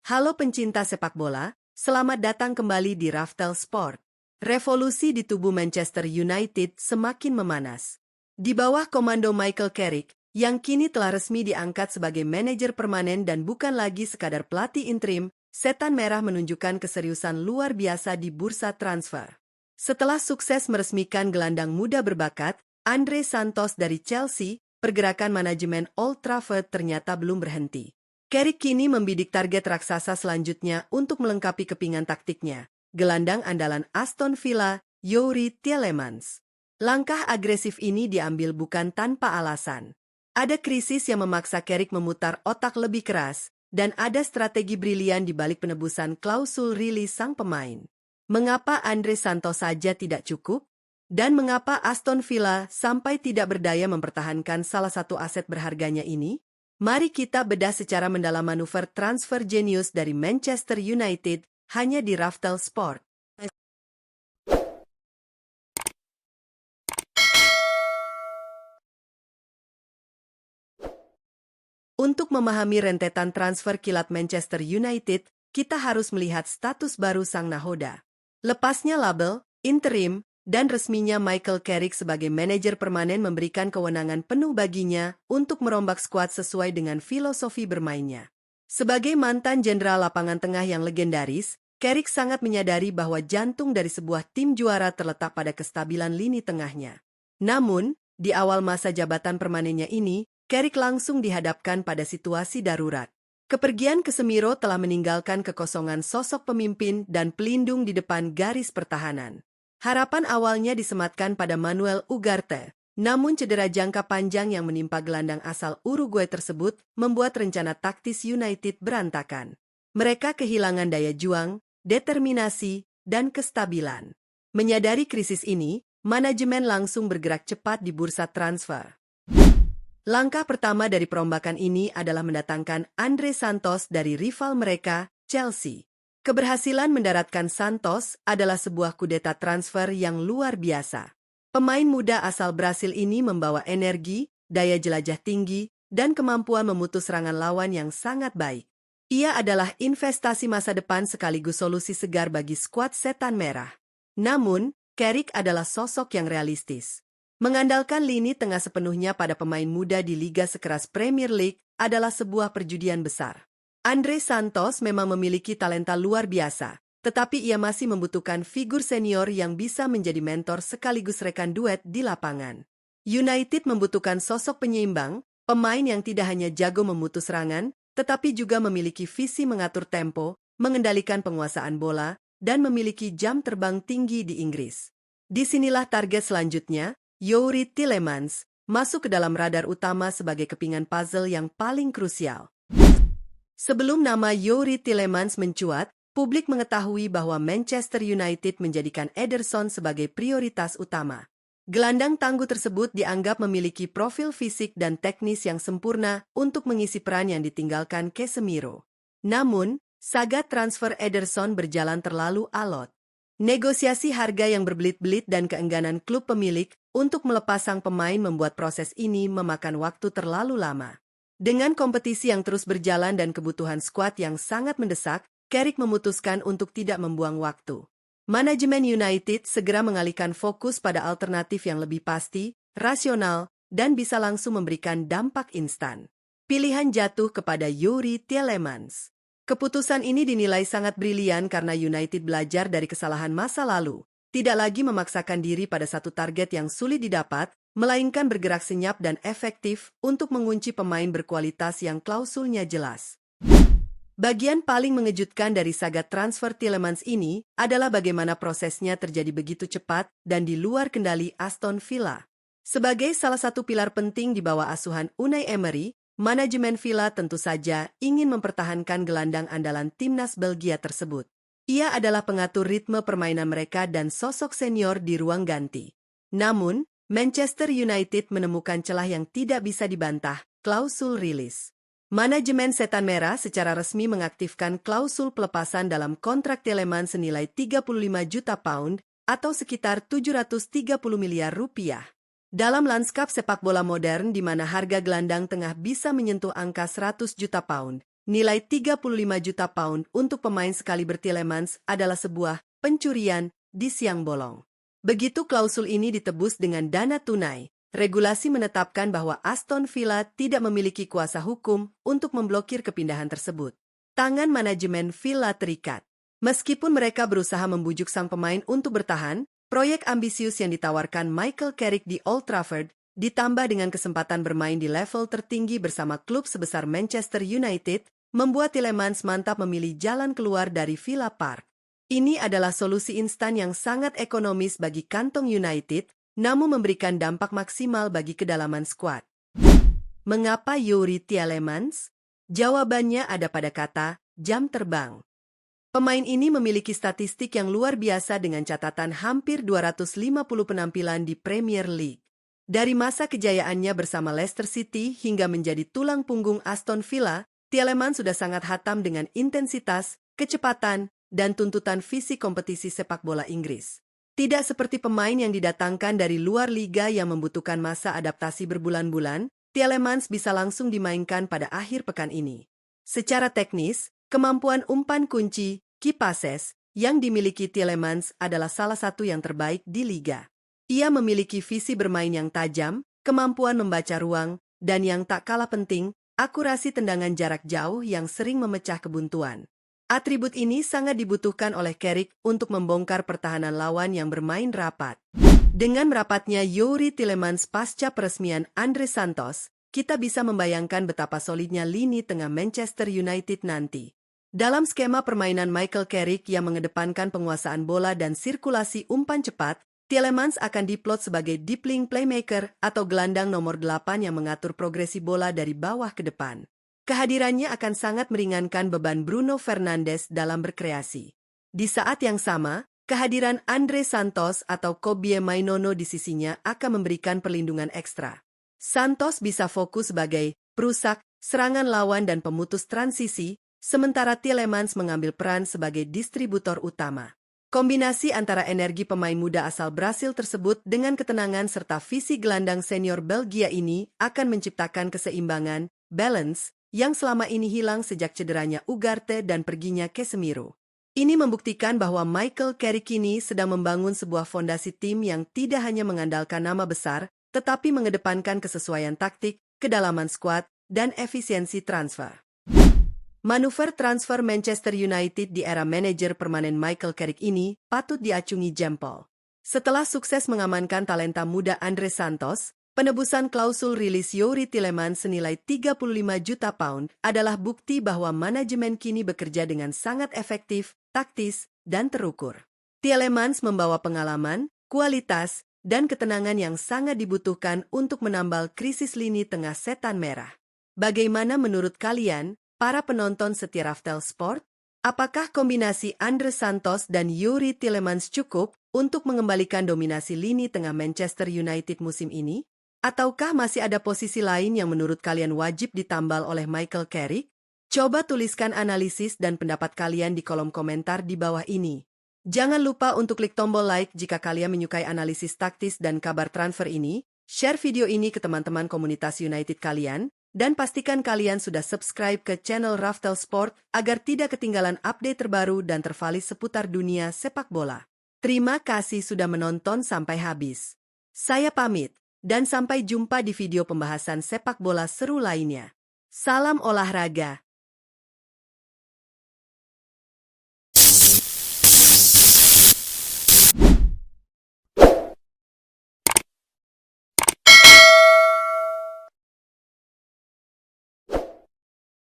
Halo pencinta sepak bola, selamat datang kembali di Raftel Sport. Revolusi di tubuh Manchester United semakin memanas. Di bawah komando Michael Carrick, yang kini telah resmi diangkat sebagai manajer permanen dan bukan lagi sekadar pelatih interim, Setan Merah menunjukkan keseriusan luar biasa di bursa transfer. Setelah sukses meresmikan gelandang muda berbakat, Andre Santos dari Chelsea, pergerakan manajemen Old Trafford ternyata belum berhenti. Carrick kini membidik target raksasa selanjutnya untuk melengkapi kepingan taktiknya, gelandang andalan Aston Villa, Youri Tielemans. Langkah agresif ini diambil bukan tanpa alasan. Ada krisis yang memaksa Carrick memutar otak lebih keras, dan ada strategi brilian di balik penebusan klausul rilis sang pemain. Mengapa Andre Santos saja tidak cukup? Dan mengapa Aston Villa sampai tidak berdaya mempertahankan salah satu aset berharganya ini? Mari kita bedah secara mendalam manuver transfer jenius dari Manchester United hanya di Raftel Sport. Untuk memahami rentetan transfer kilat Manchester United, kita harus melihat status baru sang nahoda. Lepasnya label, interim, dan resminya Michael Carrick sebagai manajer permanen memberikan kewenangan penuh baginya untuk merombak skuad sesuai dengan filosofi bermainnya. Sebagai mantan jenderal lapangan tengah yang legendaris, Carrick sangat menyadari bahwa jantung dari sebuah tim juara terletak pada kestabilan lini tengahnya. Namun, di awal masa jabatan permanennya ini, Carrick langsung dihadapkan pada situasi darurat. Kepergian Casemiro telah meninggalkan kekosongan sosok pemimpin dan pelindung di depan garis pertahanan. Harapan awalnya disematkan pada Manuel Ugarte, namun cedera jangka panjang yang menimpa gelandang asal Uruguay tersebut membuat rencana taktis United berantakan. Mereka kehilangan daya juang, determinasi, dan kestabilan. Menyadari krisis ini, manajemen langsung bergerak cepat di bursa transfer. Langkah pertama dari perombakan ini adalah mendatangkan Andre Santos dari rival mereka, Chelsea. Keberhasilan mendaratkan Santos adalah sebuah kudeta transfer yang luar biasa. Pemain muda asal Brasil ini membawa energi, daya jelajah tinggi, dan kemampuan memutus serangan lawan yang sangat baik. Ia adalah investasi masa depan sekaligus solusi segar bagi skuad Setan Merah. Namun, Carrick adalah sosok yang realistis. Mengandalkan lini tengah sepenuhnya pada pemain muda di liga sekeras Premier League adalah sebuah perjudian besar. Andre Santos memang memiliki talenta luar biasa, tetapi ia masih membutuhkan figur senior yang bisa menjadi mentor sekaligus rekan duet di lapangan. United membutuhkan sosok penyeimbang, pemain yang tidak hanya jago memutus serangan, tetapi juga memiliki visi mengatur tempo, mengendalikan penguasaan bola, dan memiliki jam terbang tinggi di Inggris. Disinilah target selanjutnya, Youri Tielemans, masuk ke dalam radar utama sebagai kepingan puzzle yang paling krusial. Sebelum nama Youri Tielemans mencuat, publik mengetahui bahwa Manchester United menjadikan Ederson sebagai prioritas utama. Gelandang tangguh tersebut dianggap memiliki profil fisik dan teknis yang sempurna untuk mengisi peran yang ditinggalkan Casemiro. Namun, saga transfer Ederson berjalan terlalu alot. Negosiasi harga yang berbelit-belit dan keengganan klub pemilik untuk melepas sang pemain membuat proses ini memakan waktu terlalu lama. Dengan kompetisi yang terus berjalan dan kebutuhan skuad yang sangat mendesak, Carrick memutuskan untuk tidak membuang waktu. Manajemen United segera mengalihkan fokus pada alternatif yang lebih pasti, rasional, dan bisa langsung memberikan dampak instan. Pilihan jatuh kepada Youri Tielemans. Keputusan ini dinilai sangat brilian karena United belajar dari kesalahan masa lalu, tidak lagi memaksakan diri pada satu target yang sulit didapat, melainkan bergerak senyap dan efektif untuk mengunci pemain berkualitas yang klausulnya jelas. Bagian paling mengejutkan dari saga transfer Tielemans ini adalah bagaimana prosesnya terjadi begitu cepat dan di luar kendali Aston Villa. Sebagai salah satu pilar penting di bawah asuhan Unai Emery, manajemen Villa tentu saja ingin mempertahankan gelandang andalan timnas Belgia tersebut. Ia adalah pengatur ritme permainan mereka dan sosok senior di ruang ganti. Namun, Manchester United menemukan celah yang tidak bisa dibantah, klausul rilis. Manajemen Setan Merah secara resmi mengaktifkan klausul pelepasan dalam kontrak Tielemans senilai 35 juta pound atau sekitar 730 miliar rupiah. Dalam lanskap sepak bola modern di mana harga gelandang tengah bisa menyentuh angka 100 juta pound, nilai 35 juta pound untuk pemain sekaliber Tielemans adalah sebuah pencurian di siang bolong. Begitu klausul ini ditebus dengan dana tunai, regulasi menetapkan bahwa Aston Villa tidak memiliki kuasa hukum untuk memblokir kepindahan tersebut. Tangan manajemen Villa terikat. Meskipun mereka berusaha membujuk sang pemain untuk bertahan, proyek ambisius yang ditawarkan Michael Carrick di Old Trafford, ditambah dengan kesempatan bermain di level tertinggi bersama klub sebesar Manchester United, membuat Tielemans mantap memilih jalan keluar dari Villa Park. Ini adalah solusi instan yang sangat ekonomis bagi kantong United, namun memberikan dampak maksimal bagi kedalaman skuad. Mengapa Youri Tielemans? Jawabannya ada pada kata jam terbang. Pemain ini memiliki statistik yang luar biasa dengan catatan hampir 250 penampilan di Premier League. Dari masa kejayaannya bersama Leicester City hingga menjadi tulang punggung Aston Villa, Tielemans sudah sangat hatam dengan intensitas, kecepatan, dan tuntutan fisik kompetisi sepak bola Inggris. Tidak seperti pemain yang didatangkan dari luar liga yang membutuhkan masa adaptasi berbulan-bulan, Tielemans bisa langsung dimainkan pada akhir pekan ini. Secara teknis, kemampuan umpan kunci, key passes, yang dimiliki Tielemans adalah salah satu yang terbaik di liga. Ia memiliki visi bermain yang tajam, kemampuan membaca ruang, dan yang tak kalah penting, akurasi tendangan jarak jauh yang sering memecah kebuntuan. Atribut ini sangat dibutuhkan oleh Carrick untuk membongkar pertahanan lawan yang bermain rapat. Dengan merapatnya Youri Tielemans pasca peresmian Andre Santos, kita bisa membayangkan betapa solidnya lini tengah Manchester United nanti. Dalam skema permainan Michael Carrick yang mengedepankan penguasaan bola dan sirkulasi umpan cepat, Tielemans akan diplot sebagai deep link playmaker atau gelandang nomor 8 yang mengatur progresi bola dari bawah ke depan. Kehadirannya akan sangat meringankan beban Bruno Fernandes dalam berkreasi. Di saat yang sama, kehadiran Andre Santos atau Kobbie Mainoo di sisinya akan memberikan perlindungan ekstra. Santos bisa fokus sebagai perusak, serangan lawan dan pemutus transisi, sementara Tielemans mengambil peran sebagai distributor utama. Kombinasi antara energi pemain muda asal Brasil tersebut dengan ketenangan serta visi gelandang senior Belgia ini akan menciptakan keseimbangan, balance, yang selama ini hilang sejak cederanya Ugarte dan perginya Casemiro. Ini membuktikan bahwa Michael Carrick kini sedang membangun sebuah fondasi tim yang tidak hanya mengandalkan nama besar, tetapi mengedepankan kesesuaian taktik, kedalaman skuad, dan efisiensi transfer. Manuver transfer Manchester United di era manajer permanen Michael Carrick ini patut diacungi jempol. Setelah sukses mengamankan talenta muda Andre Santos, penebusan klausul rilis Youri Tielemans senilai 35 juta pound adalah bukti bahwa manajemen kini bekerja dengan sangat efektif, taktis, dan terukur. Tielemans membawa pengalaman, kualitas, dan ketenangan yang sangat dibutuhkan untuk menambal krisis lini tengah setan merah. Bagaimana menurut kalian, para penonton setia Raftel Sport? Apakah kombinasi Andre Santos dan Youri Tielemans cukup untuk mengembalikan dominasi lini tengah Manchester United musim ini? Ataukah masih ada posisi lain yang menurut kalian wajib ditambal oleh Michael Carrick? Coba tuliskan analisis dan pendapat kalian di kolom komentar di bawah ini. Jangan lupa untuk klik tombol like jika kalian menyukai analisis taktis dan kabar transfer ini, share video ini ke teman-teman komunitas United kalian, dan pastikan kalian sudah subscribe ke channel Raftel Sport agar tidak ketinggalan update terbaru dan tervalis seputar dunia sepak bola. Terima kasih sudah menonton sampai habis. Saya pamit, dan sampai jumpa di video pembahasan sepak bola seru lainnya. Salam olahraga.